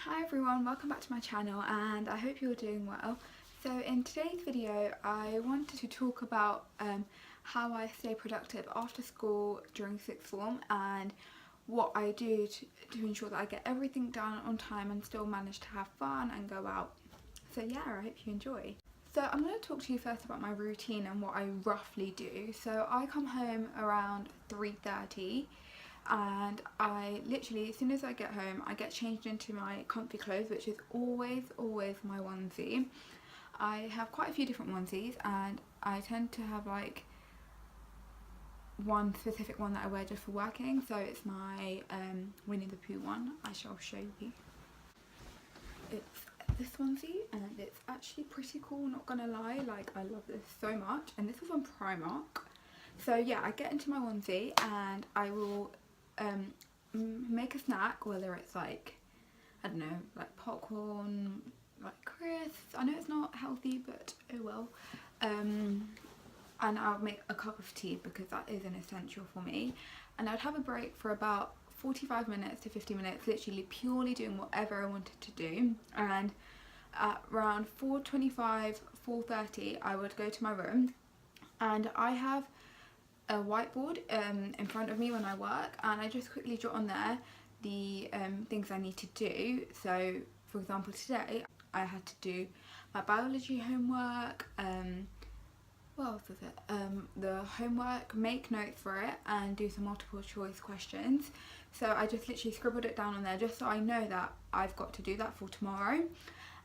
Hi everyone, welcome back to my channel and I hope you're doing well. So in today's video I wanted to talk about how I stay productive after school during sixth form and what I do to ensure that I get everything done on time and still manage to have fun and go out. So yeah, I hope you enjoy. So I'm going to talk to you first about my routine and what I roughly do. So I come home around 3:30 and I literally, as soon as I get home, I get changed into my comfy clothes, which is always my onesie. I have quite a few different onesies and I tend to have like one specific one that I wear just for working. So it's my Winnie the Pooh one. I shall show you. It's this onesie and it's actually pretty cool, not gonna lie. Like, I love this so much, and this was on Primark. So yeah, I get into my onesie and I will make a snack, whether it's like, I don't know, like popcorn, like crisps. I know it's not healthy, but oh well. And I'll make a cup of tea because that is an essential for me. And I'd have a break for about 45 minutes to 50 minutes, literally purely doing whatever I wanted to do. And at around 4:25, 4:30, I would go to my room and I have a whiteboard in front of me when I work, and I just quickly jot on there the things I need to do. So for example, today I had to do my biology homework, what else was it, the homework, make notes for it and do some multiple choice questions. So I just literally scribbled it down on there just so I know that I've got to do that for tomorrow.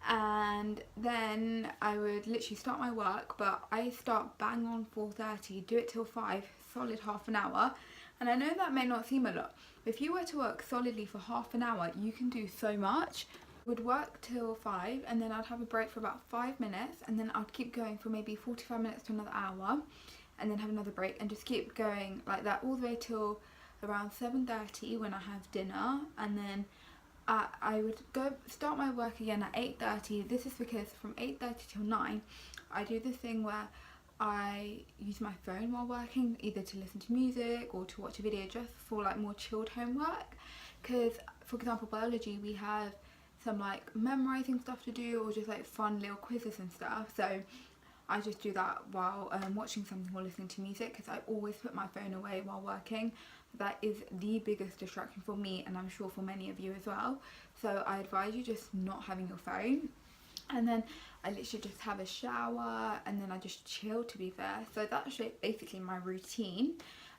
And then I would literally start my work, but I start bang on 4:30, do it till 5, solid half an hour. And I know that may not seem a lot, but if you were to work solidly for half an hour, you can do so much. I would work till 5 and then I'd have a break for about 5 minutes, and then I'd keep going for maybe 45 minutes to another hour, and then have another break, and just keep going like that all the way till around 7:30 when I have dinner. And then I would go start my work again at 8:30. This is because from 8:30 till 9 I do this thing where I use my phone while working, either to listen to music or to watch a video, just for like more chilled homework. Because for example, biology, we have some like memorizing stuff to do or just like fun little quizzes and stuff. So I just do that while watching something or listening to music, because I always put my phone away while working. That is the biggest distraction for me, and I'm sure for many of you as well. So I advise you just not having your phone. And then I literally just have a shower and then I just chill, to be fair. So that's basically my routine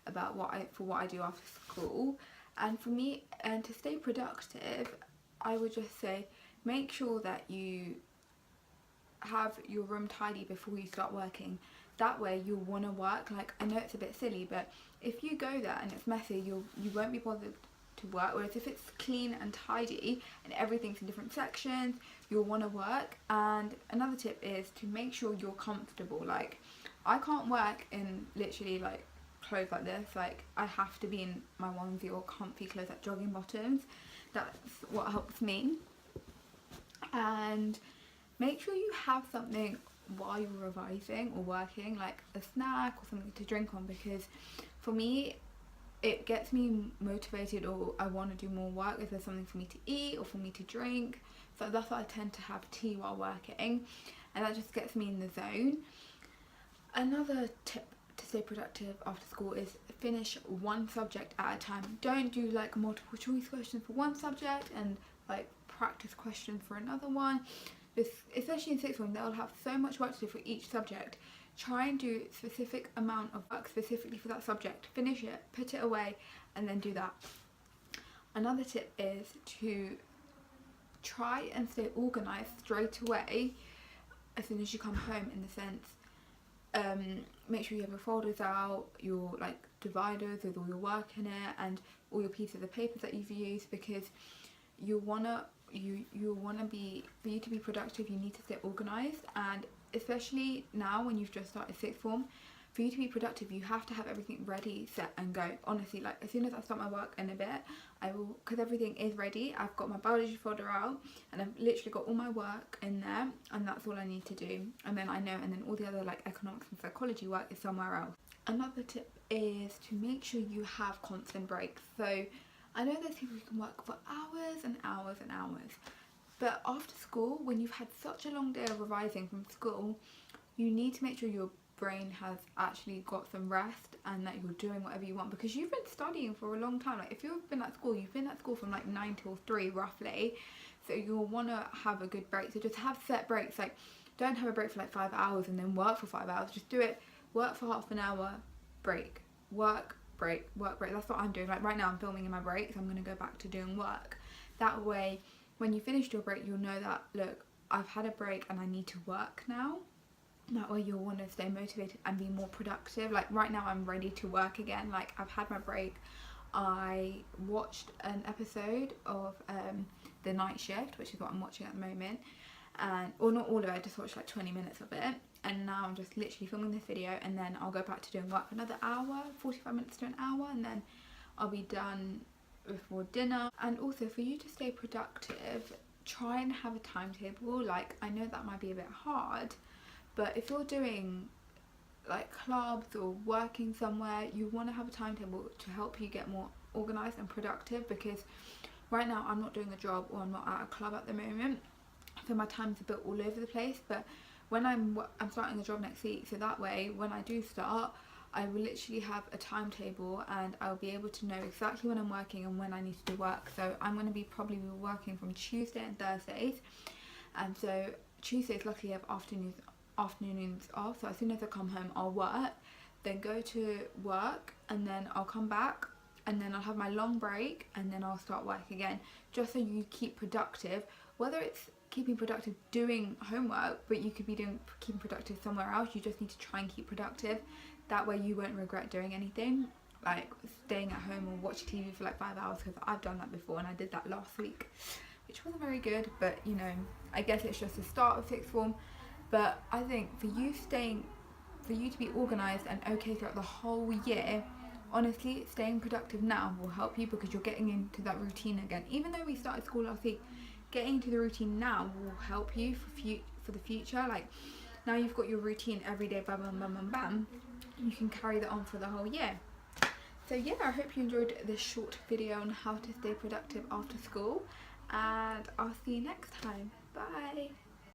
about what I do after school. And for me, and to stay productive, I would just say make sure that you have your room tidy before you start working. That way you'll want to work. Like, I know it's a bit silly, but if you go there and it's messy, you won't be bothered to work. Whereas if it's clean and tidy and everything's in different sections, you'll want to work. And another tip is to make sure you're comfortable. Like, I can't work in literally like clothes like this. Like, I have to be in my onesie or comfy clothes, like jogging bottoms. That's what helps me. And make sure you have something while you're revising or working, like a snack or something to drink on, because for me it gets me motivated, or I want to do more work if there's something for me to eat or for me to drink. So that's why I tend to have tea while working, and that just gets me in the zone. Another tip to stay productive after school is finish one subject at a time. Don't do like multiple choice questions for one subject and like practice questions for another one. Especially in sixth form, they'll have so much work to do for each subject. Try and do a specific amount of work specifically for that subject. Finish it, put it away, and then do that. Another tip is to try and stay organised straight away as soon as you come home, in the sense, make sure you have your folders out, your like dividers with all your work in it and all your pieces of paper that you've used, because you wanna be, for you to be productive, you need to stay organised. And especially now when you've just started sixth form, for you to be productive, you have to have everything ready, set and go. Honestly, like as soon as I start my work in a bit, I will, because everything is ready. I've got my biology folder out and I've literally got all my work in there, and that's all I need to do. And then I know, and then all the other like economics and psychology work is somewhere else. Another tip is to make sure you have constant breaks. So I know there's people who can work for hours and hours and hours, But after school, when you've had such a long day of revising from school, you need to make sure your brain has actually got some rest and that you're doing whatever you want, because you've been studying for a long time. Like if you've been at school, you've been at school from like 9 till 3 roughly, so you'll want to have a good break. So just have set breaks. Like don't have a break for like 5 hours and then work for 5 hours. Just do it, work for half an hour, break, work, break, work, break. That's what I'm doing. Like right now I'm filming in my break, so I'm going to go back to doing work. That way when you finish your break, you'll know that, look, I've had a break and I need to work now. That way you'll want to stay motivated and be more productive. Like right now I'm ready to work again. Like I've had my break. I watched an episode of The Night Shift, which is what I'm watching at the moment, and or not all of it, I just watched like 20 minutes of it, and now I'm just literally filming this video, and then I'll go back to doing work for another hour, 45 minutes to an hour, and then I'll be done before dinner. And also for you to stay productive, try and have a timetable. Like I know that might be a bit hard, but if you're doing like clubs or working somewhere, you want to have a timetable to help you get more organized and productive, because right now I'm not doing a job or I'm not at a club at the moment, so my time's a bit all over the place. But when I'm starting a job next week, so that way when I do start, I will literally have a timetable and I'll be able to know exactly when I'm working and when I need to do work. So I'm going to be probably working from Tuesday and Thursdays, and so Tuesdays luckily I have afternoons off, so as soon as I come home I'll work, then go to work, and then I'll come back, and then I'll have my long break, and then I'll start work again, just so you keep productive. Whether it's keeping productive doing homework, but you could be keeping productive somewhere else, you just need to try and keep productive. That way you won't regret doing anything, like staying at home or watch TV for like 5 hours, because I've done that before and I did that last week, which wasn't very good. But you know, I guess it's just the start of sixth form. But I think for you to be organised and okay throughout the whole year, honestly, staying productive now will help you, because you're getting into that routine again. Even though we started school last week, getting into the routine now will help you for the future. Like now you've got your routine every day, bam, bam, bam, bam, bam. You can carry that on for the whole year. So yeah, I hope you enjoyed this short video on how to stay productive after school, and I'll see you next time. Bye.